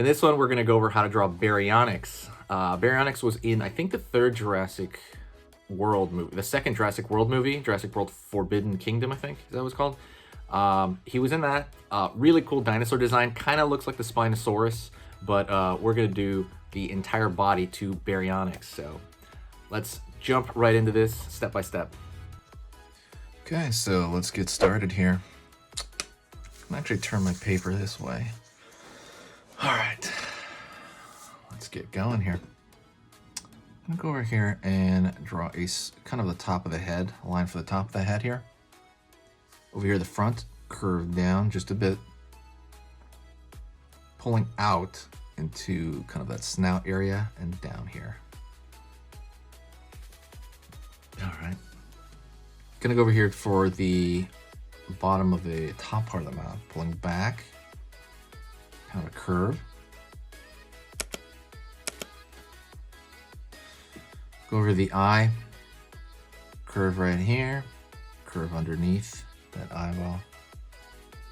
In this one, we're going to go over how to draw Baryonyx. Baryonyx was in, I think, the third Jurassic World movie, the second Jurassic World movie, Jurassic World Forbidden Kingdom, I think is that what it's called. He was in that. Really cool dinosaur design. Kind of looks like the Spinosaurus, but we're going to do the entire body to Baryonyx. So let's jump right into this step by step. Okay, so let's get started here. I'm actually turn my paper this way. All right, let's get going here. I'm gonna go over here and draw a kind of the top of the head, a line for the top of the head here. Over here, the front, curve down just a bit, pulling out into kind of that snout area and down here. All right. Gonna go over here for the bottom of the top part of the mouth, pulling back, kind of a curve. Go over the eye, curve right here, curve underneath that eyeball,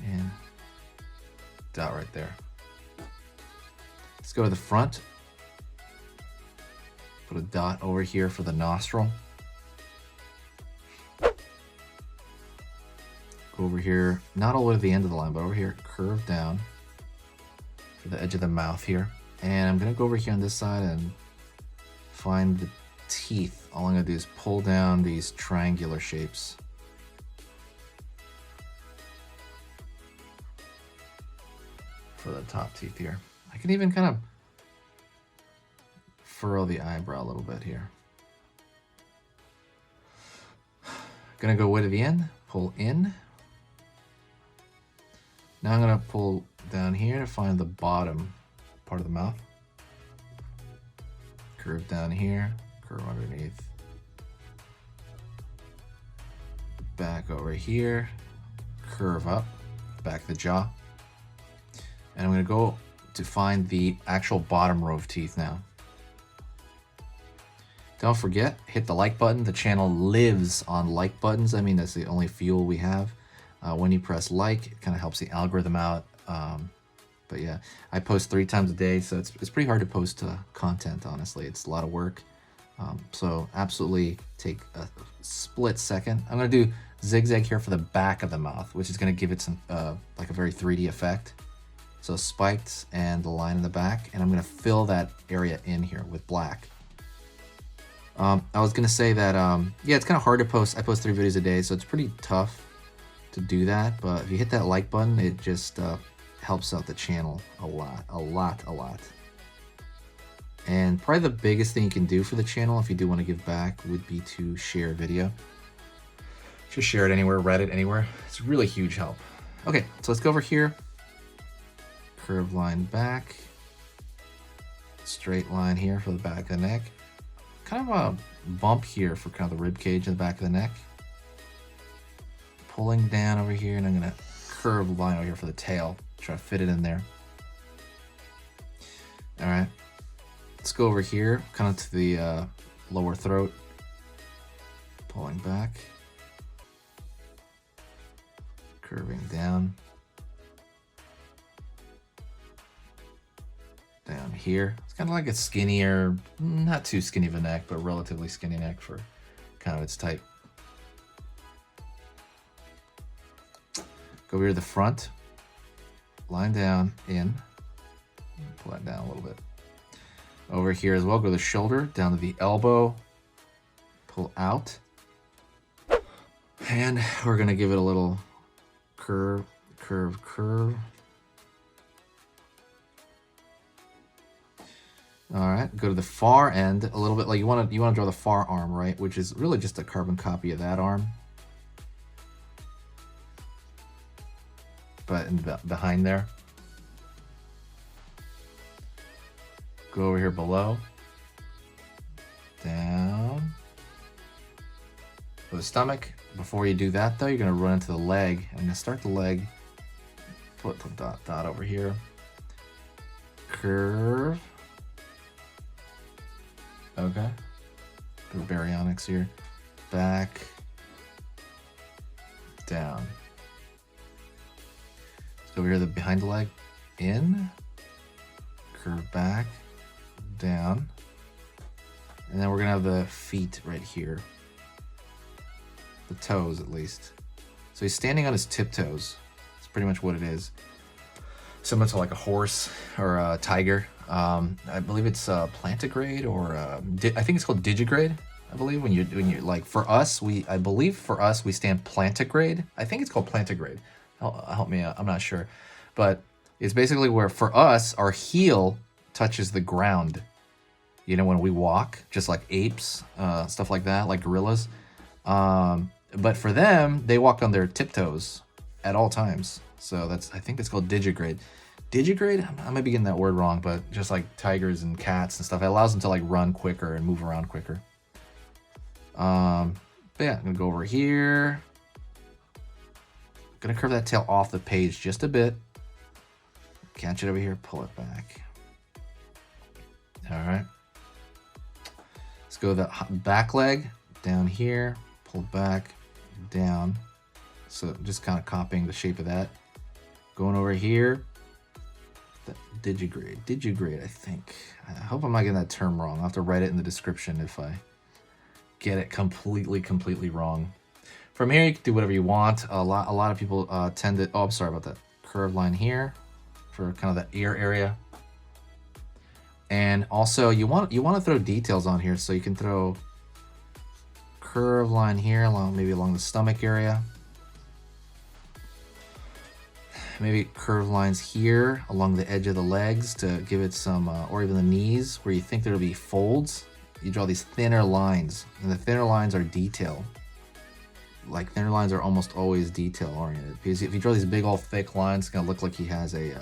and dot right there. Let's go to the front. Put a dot over here for the nostril. Go over here, not all the way to the end of the line, but over here, curve down for the edge of the mouth here. And I'm gonna go over here on this side and find the teeth. All I'm gonna do is pull down these triangular shapes. For the top teeth here. I can even kind of furrow the eyebrow a little bit here. Gonna go way to the end, pull in. Now I'm gonna pull down here to find the bottom part of the mouth. Curve down here, curve underneath. Back over here, curve up, back the jaw. And I'm gonna go to find the actual bottom row of teeth now. Don't forget, hit the like button. The channel lives on like buttons. I mean, that's the only fuel we have. When you press like, it kind of helps the algorithm out. But yeah, I post 3 times a day, so it's pretty hard to post content, honestly. It's a lot of work. So absolutely take a split second. I'm gonna do zigzag here for the back of the mouth, which is gonna give it some like a very 3D effect. So spiked and the line in the back, and I'm gonna fill that area in here with black. I was gonna say that, yeah, it's kind of hard to post. I post 3 videos a day, so it's pretty tough to do that. But if you hit that like button, it just helps out the channel a lot. And probably the biggest thing you can do for the channel, if you do want to give back, would be to share a video. Just share it anywhere, Reddit, anywhere. It's a really huge help. Okay, so let's go over here. Curve line back. Straight line here for the back of the neck. Kind of a bump here for kind of the rib cage in the back of the neck. Pulling down over here, and I'm gonna curve the line over here for the tail. Try to fit it in there. All right, let's go over here, kind of to the lower throat. Pulling back. Curving down. Down here. It's kind of like a skinnier, not too skinny of a neck, but relatively skinny neck for kind of its type. Go over here to the front, line down, in, pull that down a little bit. Over here as well, go to the shoulder, down to the elbow, pull out. And we're gonna give it a little curve. All right, go to the far end a little bit. Like you want to draw the far arm, right? Which is really just a carbon copy of that arm, but in behind there. Go over here below, down. For the stomach. Before you do that, though, you're gonna run into the leg. I'm gonna start the leg. Put the dot over here. Curve. Okay. Put Baryonyx here. Back. Down. Let's go over here, the behind the leg. In. curve back, down. And then we're gonna have the feet right here. The toes, at least. So he's standing on his tiptoes. That's pretty much what it is. Similar to like a horse or a tiger. I believe it's plantigrade or I think it's called digigrade. I believe when you like for us, I believe for us we stand plantigrade. I think it's called plantigrade. Help me out. I'm not sure, but it's basically where for us our heel touches the ground. You know, when we walk, just like apes, stuff like that, like gorillas. But for them, they walk on their tiptoes at all times. So I think that's called digigrade. Digigrade, I might be getting that word wrong, but just like tigers and cats and stuff, it allows them to like run quicker and move around quicker. But yeah, I'm gonna go over here. Gonna curve that tail off the page just a bit. Catch it over here, pull it back. All right. Let's go the back leg down here, pull back, down. So just kind of copying the shape of that. Going over here. Digigrade, I think. I hope I'm not getting that term wrong. I'll have to write it in the description if I get it completely wrong. From here, you can do whatever you want. A lot of people tend to, oh, I'm sorry about that. Curved line here for kind of the ear area. And also you want to throw details on here, so you can throw curved line here maybe along the stomach area. Maybe curved lines here along the edge of the legs to give it some, or even the knees where you think there'll be folds. You draw these thinner lines, and the thinner lines are detail. Like thinner lines are almost always detail oriented. Because if you draw these big old thick lines, it's gonna look like he has a, I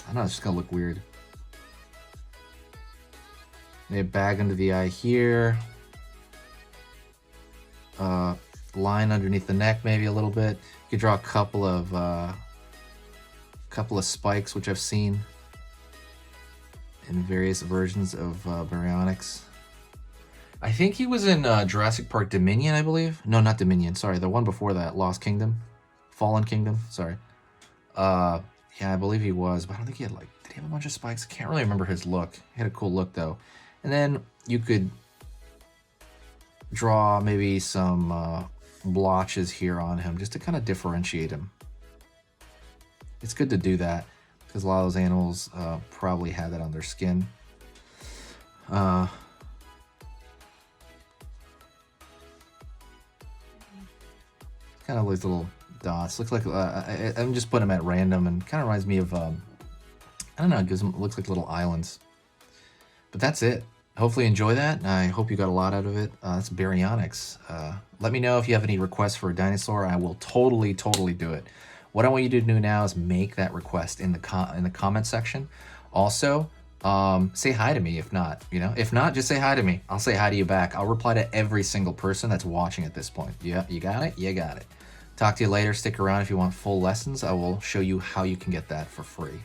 don't know, it's just gonna look weird. Maybe a bag under the eye here. Line underneath the neck, maybe a little bit. You could draw a couple of spikes, which I've seen in various versions of Baryonyx. I think he was in Jurassic Park Dominion, I believe. No, not Dominion. Sorry, the one before that, Lost Kingdom, Fallen Kingdom. Sorry. Yeah, I believe he was, but I don't think he had like. Did he have a bunch of spikes? I can't really remember his look. He had a cool look though. And then you could draw maybe some blotches here on him just to kind of differentiate him. It's good to do that because a lot of those animals probably have that on their skin. Kind of these little dots. Looks like I'm just putting them at random, and kind of reminds me of I don't know. It gives them, looks like little islands. But that's it. Hopefully you enjoy that. I hope you got a lot out of it. That's Baryonyx. Let me know if you have any requests for a dinosaur. I will totally do it. What I want you to do now is make that request in the comment section. Also, say hi to me if not. You know, if not, just say hi to me. I'll say hi to you back. I'll reply to every single person that's watching at this point. Yeah, you got it. You got it. Talk to you later. Stick around if you want full lessons. I will show you how you can get that for free.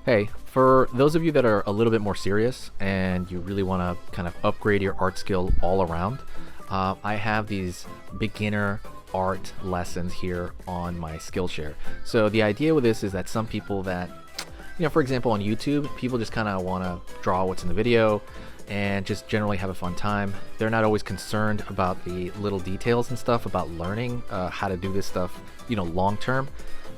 Hey, for those of you that are a little bit more serious and you really want to kind of upgrade your art skill all around, I have these beginner art lessons here on my Skillshare. So the idea with this is that some people that, for example, on YouTube, people just kind of want to draw what's in the video and just generally have a fun time. They're not always concerned about the little details and stuff about learning how to do this stuff, long term.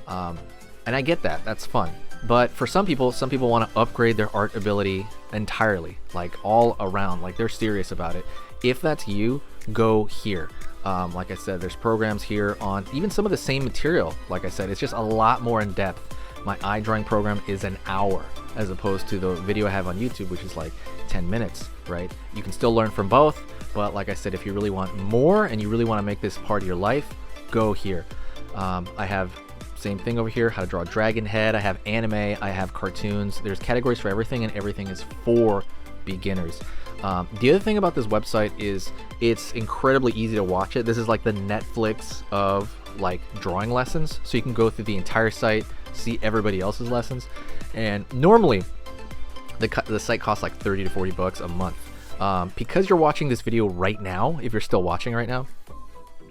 And I get that, that's fun. But for some people want to upgrade their art ability entirely, like all around, like they're serious about it. If that's you, go here. Like I said, there's programs here on even some of the same material. Like I said, it's just a lot more in depth. My eye drawing program is an hour as opposed to the video I have on YouTube, which is like 10 minutes, right? You can still learn from both, but like I said, if you really want more and you really want to make this part of your life, go here. I have same thing over here, how to draw a dragon head. I have anime, I have cartoons. There's categories for everything, and everything is for beginners. The other thing about this website is it's incredibly easy to watch it. This is like the Netflix of like drawing lessons. So you can go through the entire site, see everybody else's lessons. And normally the site costs like 30 to 40 bucks a month. Because you're watching this video right now, if you're still watching right now,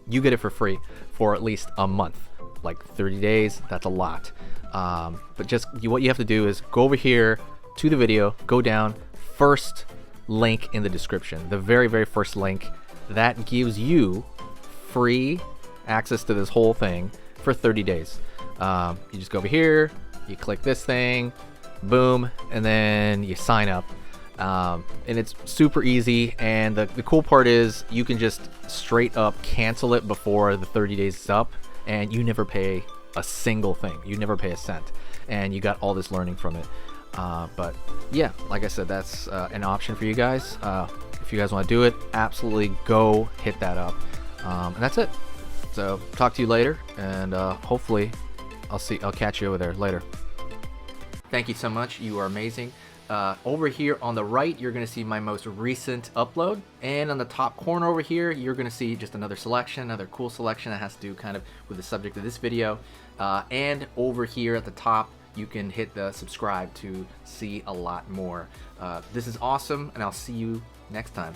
you get it for free for at least a month. Like 30 days, that's a lot. But just what you have to do is go over here to the video, go down, first link in the description, the very, very first link. That gives you free access to this whole thing for 30 days. You just go over here, you click this thing, boom, and then you sign up. And it's super easy, and the cool part is you can just straight up cancel it before the 30 days is up, and you never pay a single thing. You never pay a cent, and you got all this learning from it. But yeah, like I said, that's an option for you guys. If you guys want to do it, absolutely go hit that up. And that's it. So talk to you later, and hopefully I'll catch you over there later. Thank you so much. You are amazing. Over here on the right, you're going to see my most recent upload, and on the top corner over here, you're going to see just another selection, another cool selection that has to do kind of with the subject of this video. And over here at the top, you can hit the subscribe to see a lot more. This is awesome, and I'll see you next time.